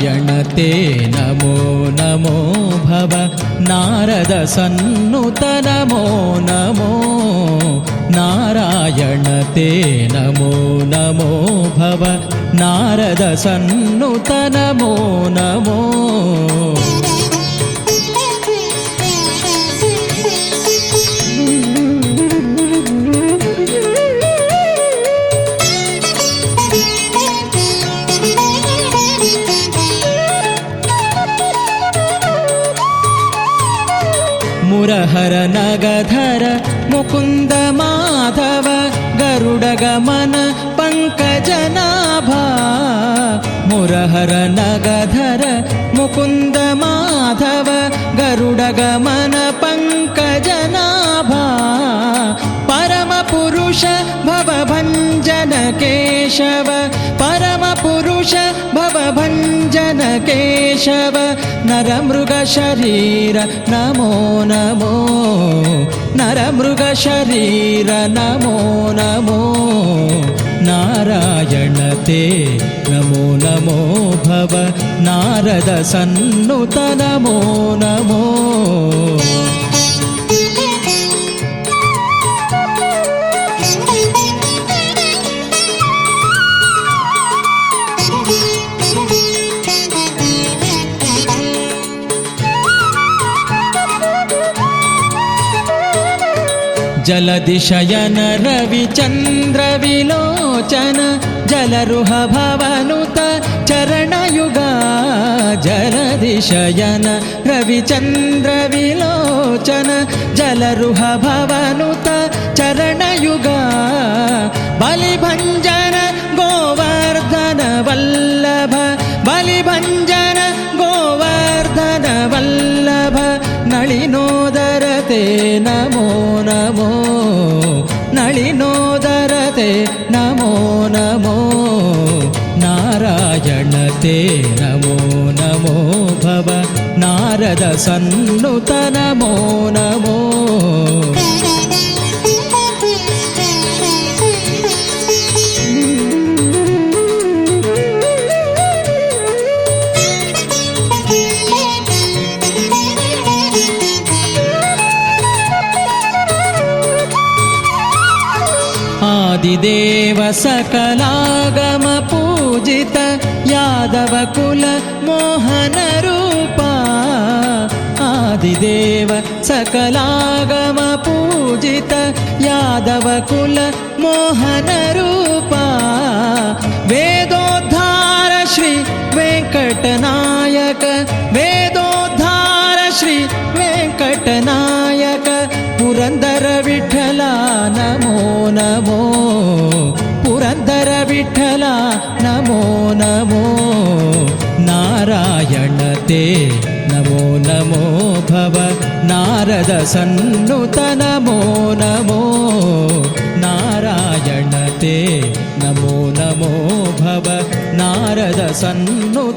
ನಾರಾಯಣ ತೇ ನಮೋ ನಮೋ ಭವ ನಾರದ ಸನ್ನುತ ನಮೋ ನಮೋ ನಾರಾಯಣ ತೇ ನಮೋ ನಮೋ ಭವ ನಾರದ ಸನ್ನುತ ನಮೋ ನಮೋ ಮುರಹರ ನಗಧರ ಮುಕುಂದ ಮಾಧವ ಗರುಡ ಗಮನ ಪಂಕಜನಾಭ ಮುರಹರ ನಗಧರ ಮುಕುಂದ ಮಾಧವ ಗರುಡ ಗಮನ ಪಂಕಜನಾಭ ಪರಮ ಪುರುಷ ಭವಭಂಜನ ಕೇಶವ ಪರಮ ಪುರುಷ ಭವಭಂಜನ ಕೇಶವ ನರಮೃಗ ಶರೀರ ನಮೋ ನಮೋ ನರಮೃಗ ಶರೀರ ನಮೋ ನಮೋ ನಾರಾಯಣ ತೇ ನಮೋ ನಮೋ ಭವ ನಾರದ ಸನ್ನುತ ನಮೋ ನಮೋ ಜಲದಿಶಯನ ರವಿಚಂದ್ರ ವಿಲೋಚನ ಜಲರುಹ ಭವನುತ ಚರಣಯುಗ ಜಲದಿಶಯನ ರವಿಚಂದ್ರ ವಿಲೋಚನ ಜಲರುಹ ಭವನುತ ಚರಣಯುಗ ಬಲಿಭಂಜನ ಗೋವರ್ಧನ ವಲ್ಲಭ ಬಲಿಭಂಜನ ಗೋವರ್ಧನ ವಲ್ಲಭ ನಳಿನೋದರತೆ ನಮೋ ನಮೋ ನಳಿನೋದರತೆ ನಮೋ ನಮೋ ನಾರಾಯಣ ತೇ ನಮೋ ನಮೋ ಭವ ನಾರದ ಸನ್ನುತ ನಮೋ ನಮೋ ಆದಿದೇವ ಸಕಲಾಗಮ ಪೂಜಿತ ಯಾದವ ಕುಲ ಮೋಹನ ರೂಪ ಆದಿದೇವ ಸಕಲಾಗಮ ಪೂಜಿತ ಯಾದವ ಕುಲ ಮೋಹನ ರೂಪ ವೇದೋದ್ಧಾರ ಶ್ರೀ ವೆಂಕಟನಾಯಕ ವೇದೋದ್ಧಾರ ಶ್ರೀ ವೆಂಕಟನಾಯಕ ಪುರಂದರ ವಿಠಲ ನಮೋ ನಮೋ ಪುರಂದರ ವಿಠಲ ನಮೋ ನಮೋ ನಾರಾಯಣ ತೇ ನಮೋ ನಮೋ ಭವ ನಾರದ ಸನ್ನುತ ನಮೋ ನಮೋ ನಾರಾಯಣ ತೇ ನಮೋ ನಮೋ ಭವ ನಾರದ ಸನ್ನುತ